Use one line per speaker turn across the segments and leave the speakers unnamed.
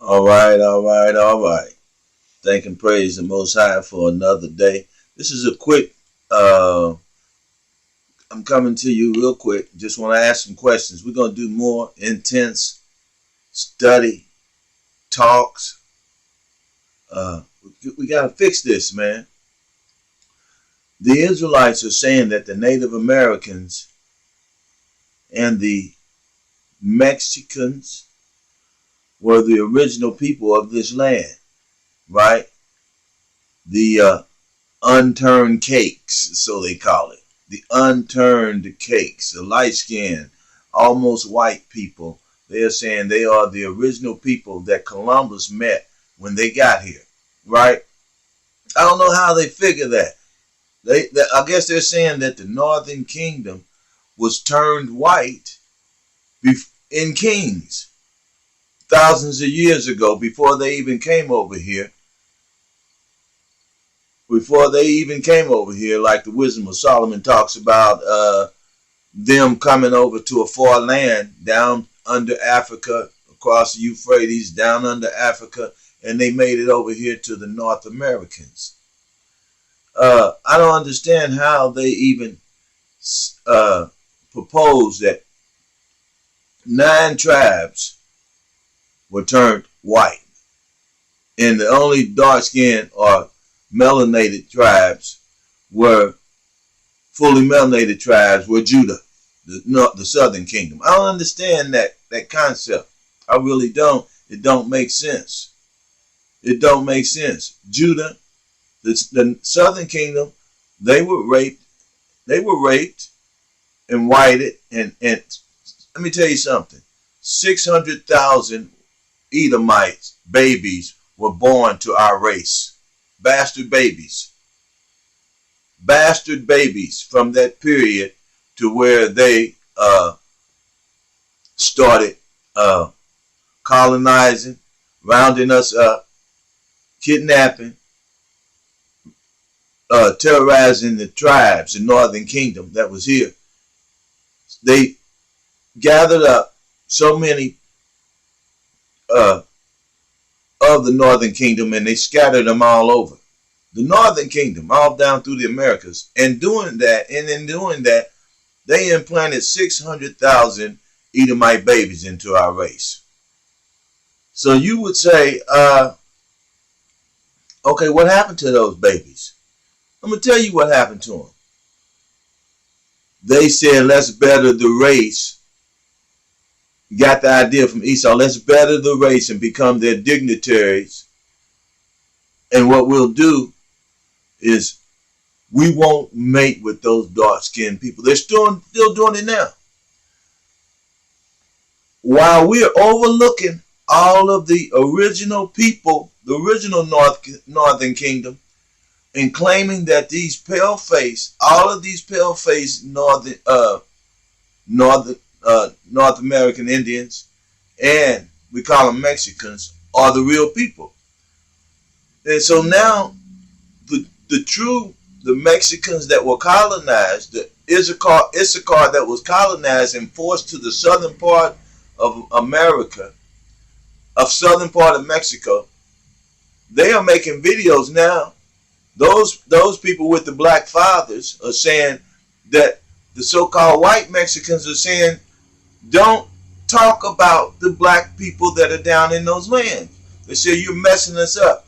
All right, all right, all right. Thank and praise the Most High for another day. This is a quick, uh, I'm coming to you real quick. Just want to ask some questions. We're going to do more intense study, talks. We got to fix this, man. The Israelites are saying that the Native Americans and the Mexicans were the original people of this land, right? The unturned cakes, so they call it. The unturned cakes, the light skinned, almost white people. They're saying they are the original people that Columbus met when they got here, right? I don't know how they figure that. I guess they're saying that the Northern Kingdom was turned white in Kings thousands of years ago before they even came over here. Before they even came over here, like the Wisdom of Solomon talks about them coming over to a far land down under Africa, across the Euphrates, down under Africa, and they made it over here to the North Americans. I don't understand how they even propose that 9 tribes were turned white, and the only dark-skinned or melanated tribes were fully melanated tribes were Judah, the southern kingdom. I don't understand that concept. I really don't. It don't make sense. It don't make sense. Judah, the southern kingdom, they were raped. They were raped and whited. And let me tell you something. 600,000 Edomites, babies, were born to our race. Bastard babies from that period to where they started colonizing, rounding us up, kidnapping, terrorizing the tribes, the Northern Kingdom that was here. They gathered up so many of the Northern Kingdom, and they scattered them all over the Northern Kingdom, all down through the Americas. And in doing that, they implanted 600,000 Edomite babies into our race. So you would say, okay, what happened to those babies? I'm going to tell you what happened to them. They said, let's better the race. Got the idea from Esau. Let's better the race and become their dignitaries. And what we'll do is we won't mate with those dark-skinned people. They're still doing it now. While we're overlooking all of the original people, the original Northern Kingdom, and claiming that these pale-faced, all of these pale-faced North American Indians, and we call them Mexicans, are the real people. And so now the Mexicans that were colonized, the Issachar that was colonized and forced to the southern part of America, of southern part of Mexico, they are making videos now. Those people with the black fathers are saying that the so-called white Mexicans are saying, don't talk about the black people that are down in those lands. They say you're messing us up.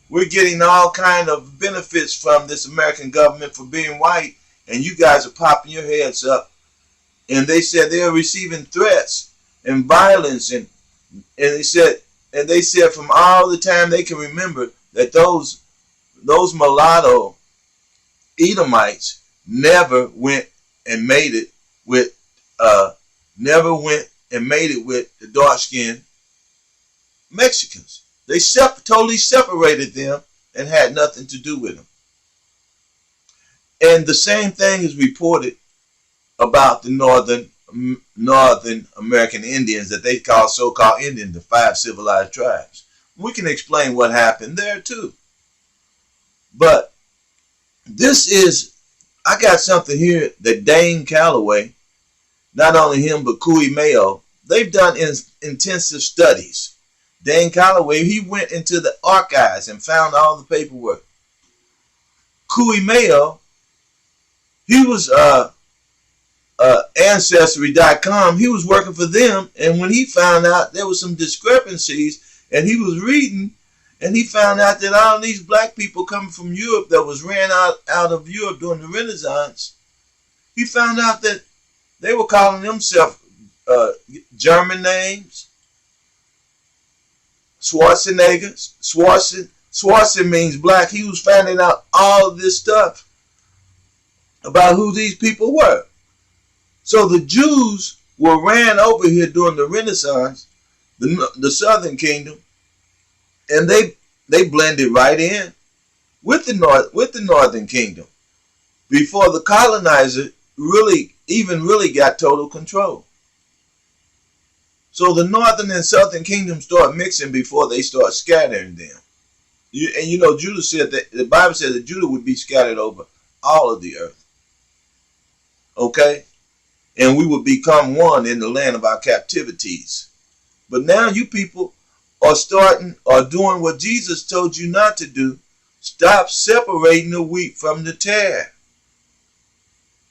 We're getting all kind of benefits from this American government for being white, and you guys are popping your heads up. And they said they are receiving threats and violence, and they said from all the time they can remember that those mulatto Edomites never went and made it with the dark-skinned Mexicans. They totally separated them and had nothing to do with them. And the same thing is reported about the Northern American Indians that they call so-called Indian, the 5 civilized tribes. We can explain what happened there too. But I got something here that Dane Calloway, not only him but Kui Mayo, they've done intensive studies. Dan Calloway, he went into the archives and found all the paperwork. Kui Mayo, he was Ancestry.com. He was working for them, and when he found out there was some discrepancies, and he was reading, and he found out that all these black people coming from Europe that was ran out of Europe during the Renaissance, he found out that they were calling themselves German names. Schwarzenegger. Schwarzen means black. He was finding out all of this stuff about who these people were. So the Jews were ran over here during the Renaissance, the Southern Kingdom, and they blended right in with the Northern Kingdom before the colonizer really got total control. So the Northern and Southern Kingdom start mixing before they start scattering them. Judah said that the Bible said that Judah would be scattered over all of the earth. Okay? And we would become one in the land of our captivities. But now you people are doing what Jesus told you not to do. Stop separating the wheat from the tare.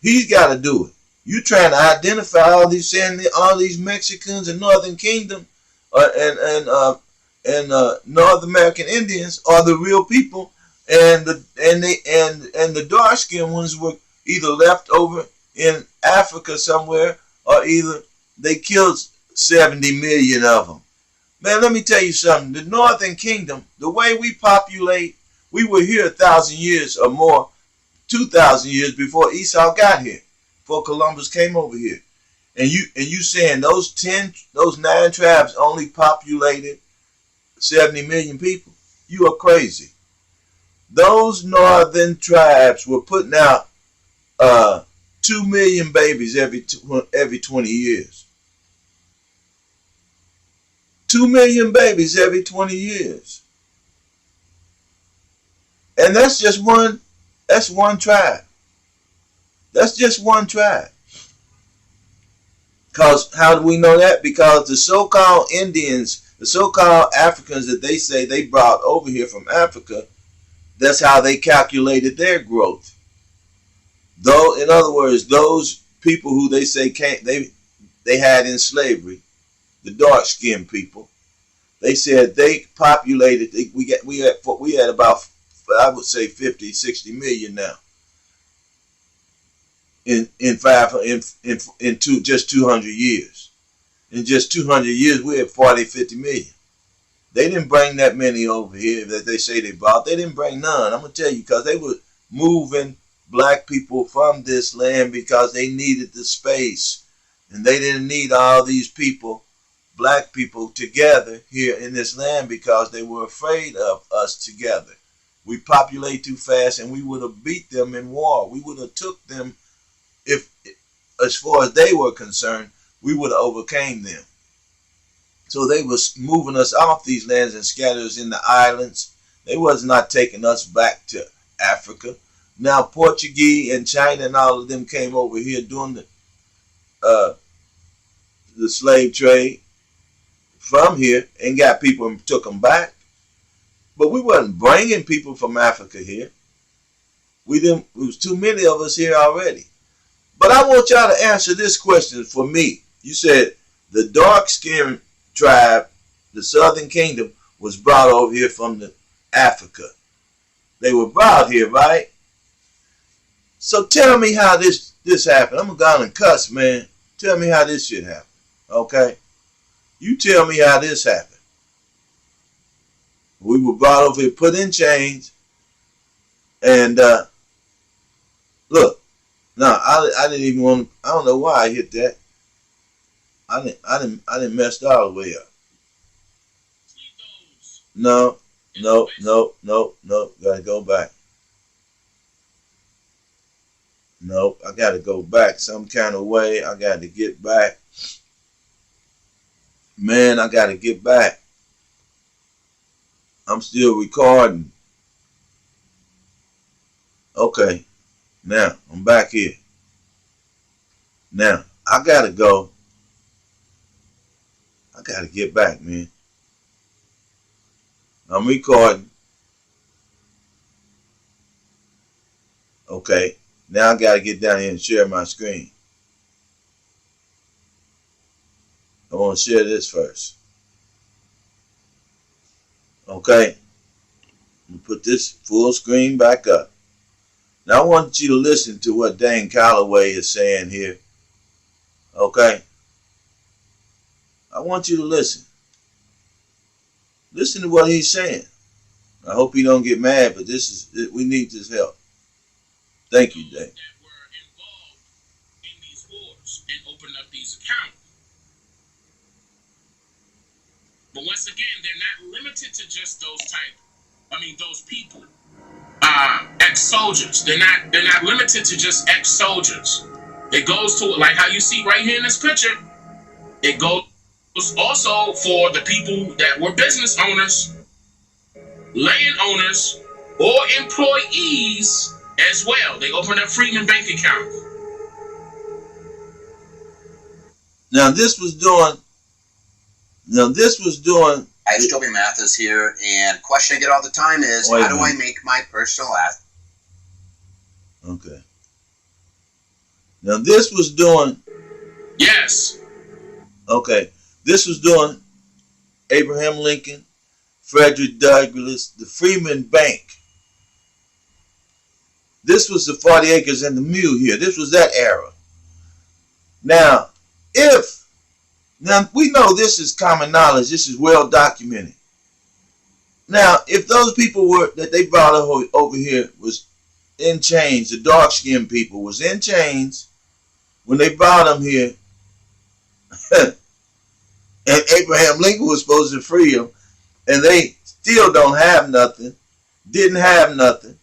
He's got to do it. You trying to identify all these Mexicans and Northern Kingdom and North American Indians are the real people, and the dark skinned ones were either left over in Africa somewhere, or either they killed 70 million of them. Man, let me tell you something. The Northern Kingdom, the way we populate, we were here 1,000 years or more, 2,000 years before Esau got here, before Columbus came over here. And you saying those 9 tribes only populated 70 million people? You are crazy. Those northern tribes were putting out 2 million babies every 20 years. 2 million babies every 20 years. And that's just one tribe. That's just one tribe. Because how do we know that? Because the so-called Indians, the so-called Africans that they say they brought over here from Africa, that's how they calculated their growth. Though, in other words, those people who they say they had in slavery, the dark-skinned people, they said they populated. We had about, I would say, 50, 60 million now. In just 200 years. In just 200 years, we had 40, 50 million. They didn't bring that many over here that they say they brought. They didn't bring none. I'm going to tell you, because they were moving black people from this land because they needed the space. And they didn't need all these people, black people, together here in this land because they were afraid of us together. We populate too fast, and we would have beat them in war. We would have took them. If, as far as they were concerned, we would have overcame them. So they was moving us off these lands and scattered us in the islands. They was not taking us back to Africa. Now Portuguese and China and all of them came over here doing the slave trade from here and got people and took them back. But we wasn't bringing people from Africa here. It was too many of us here already. But I want y'all to answer this question for me. You said the dark-skinned tribe, the Southern Kingdom, was brought over here from Africa. They were brought here, right? So tell me how this happened. I'm going to cuss, man. Tell me how this shit happened. Okay? You tell me how this happened. We were brought over here, put in chains, and look. No, I didn't even want. I don't know why I hit that. I didn't mess all the way up. No. Gotta go back. Nope, I gotta go back some kind of way. I gotta get back. Man, I gotta get back. I'm still recording. Okay. Now, I'm back here. Now, I gotta go. I gotta get back, man. I'm recording. Okay. Now I gotta get down here and share my screen. I want to share this first. Okay. Put this full screen back up. Now I want you to listen to what Dane Calloway is saying here. Okay. I want you to listen. Listen to what he's saying. I hope he don't get mad, but we need this help. Thank you, Dane.
That were involved in these wars and opened up these accounts. But once again, they're not limited to just those people. Ex-soldiers. They're not limited to just ex-soldiers. It goes to, like how you see right here in this picture, it goes also for the people that were business owners, land owners, or employees as well. They open up Freeman bank accounts.
Now this was doing.
Hi, it's Toby Mathis here, and question I get all the time is, how do I make my personal asset?
Okay. Now this was doing.
Yes.
Okay. This was doing Abraham Lincoln, Frederick Douglass, the Freeman Bank. This was the 40 acres and the mule here. This was that era. Now we know this is common knowledge. This is well documented. Now, if those people that they brought over here was in chains, the dark-skinned people was in chains when they brought them here, and Abraham Lincoln was supposed to free them, and they still don't have nothing, didn't have nothing.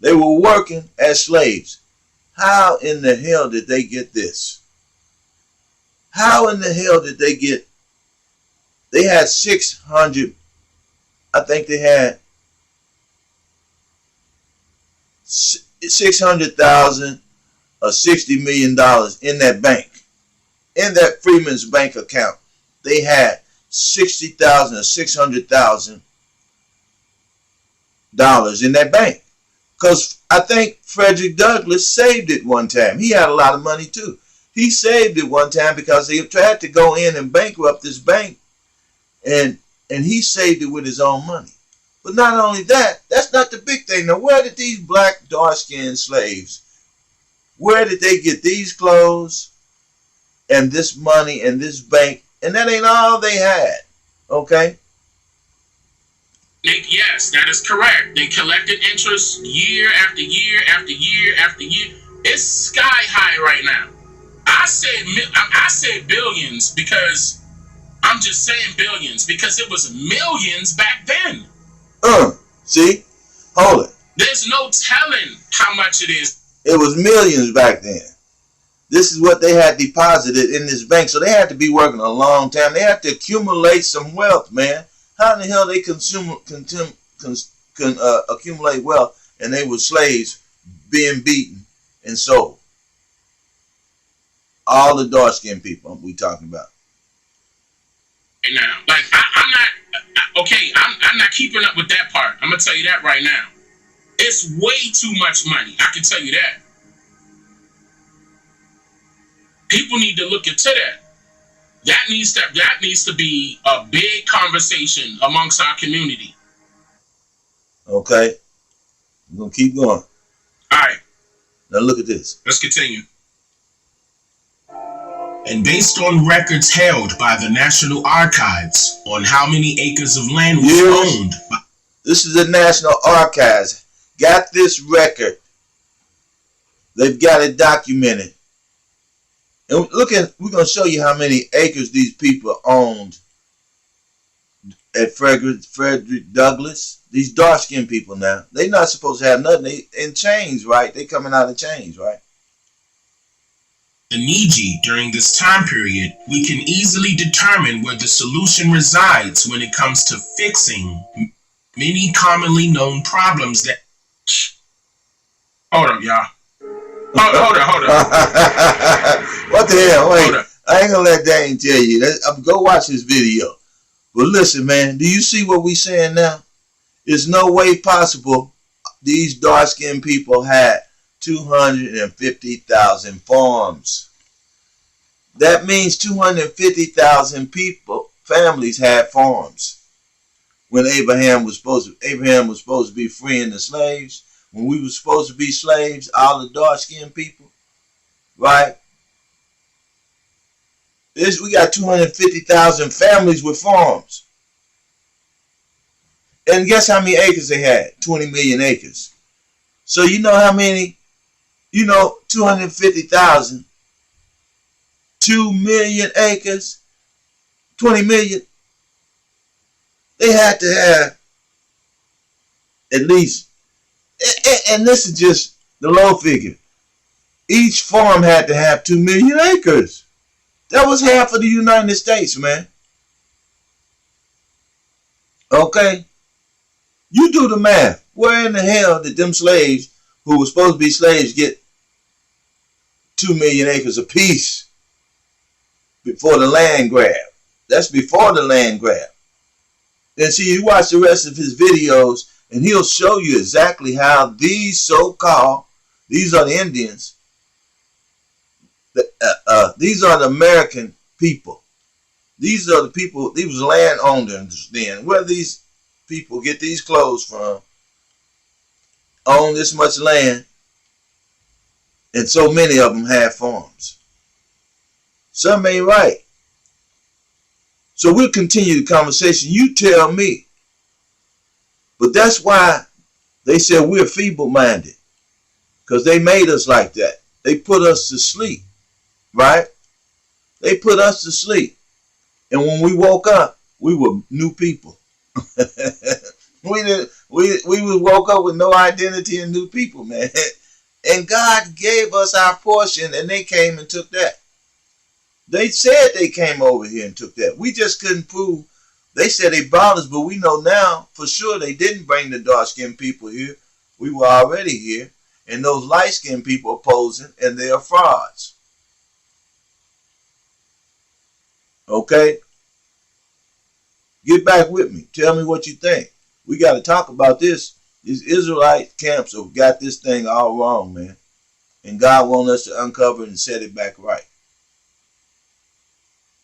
They were working as slaves. How in the hell did they get this? How in the hell did they get? They had 600. I think they had 600,000 or $60 million in that bank, in that Freeman's bank account. They had 60,000 or 600,000 dollars in that bank, because I think Frederick Douglass saved it one time. He had a lot of money too. He saved it one time because they tried to go in and bankrupt this bank, and he saved it with his own money. But not only that, that's not the big thing. Now, where did these black, dark-skinned slaves, where did they get these clothes and this money and this bank? And that ain't all they had, okay?
Yes, that is correct. They collected interest year after year after year after year. It's sky high right now. I said billions because I'm just saying billions because it was millions back then.
See? Hold it.
There's no telling how much it is.
It was millions back then. This is what they had deposited in this bank. So they had to be working a long time. They had to accumulate some wealth, man. How in the hell they accumulate wealth and they were slaves being beaten and sold? All the dark-skinned people we talking about.
Now, like I'm not keeping up with that part. I'm gonna tell you that right now. It's way too much money. I can tell you that. People need to look into that. That needs to be a big conversation amongst our community.
Okay, we're gonna keep going.
All right.
Now look at this.
Let's continue. And based on records held by the National Archives on how many acres of land was owned.
This is the National Archives. Got this record. They've got it documented. And we're going to show you how many acres these people owned at Frederick Douglass. These dark-skinned people now. They're not supposed to have nothing. They in chains, right? They coming out of chains, right?
The Niji during this time period, we can easily determine where the solution resides when it comes to fixing many commonly known problems that... Hold up, y'all. Hold up.
What the hell? Wait, I ain't gonna let Dane tell you. Go watch this video. But listen, man, do you see what we saying now? There's no way possible these dark-skinned people had 250,000 farms. That means 250,000 people, families had farms. When Abraham was supposed to be freeing the slaves. When we were supposed to be slaves, all the dark-skinned people, right? We got 250,000 families with farms. And guess how many acres they had? 20 million acres. So you know how many? 250,000. 2 million acres. 20 million. They had to have at least, and this is just the low figure, each farm had to have 2 million acres. That was half of the United States, man. Okay? You do the math. Where in the hell did them slaves who were supposed to be slaves get 2 million acres apiece before the land grab? That's before the land grab. And see, you watch the rest of his videos, and he'll show you exactly how these so-called, these are the Indians, these are the American people. These are the people, these landowners then. Where these people get these clothes from, own this much land, and so many of them have farms. Some ain't right. So we'll continue the conversation. You tell me. But that's why they said we're feeble-minded. Because they made us like that. They put us to sleep. Right? They put us to sleep. And when we woke up, we were new people. we woke up with no identity and new people, man. And God gave us our portion, and they came and took that. They said they came over here and took that. We just couldn't prove. They said they brought us, but we know now for sure they didn't bring the dark-skinned people here. We were already here. And those light-skinned people are posing, and they are frauds. Okay? Get back with me. Tell me what you think. We got to talk about this. These Israelite camps have got this thing all wrong, man. And God wants us to uncover it and set it back right.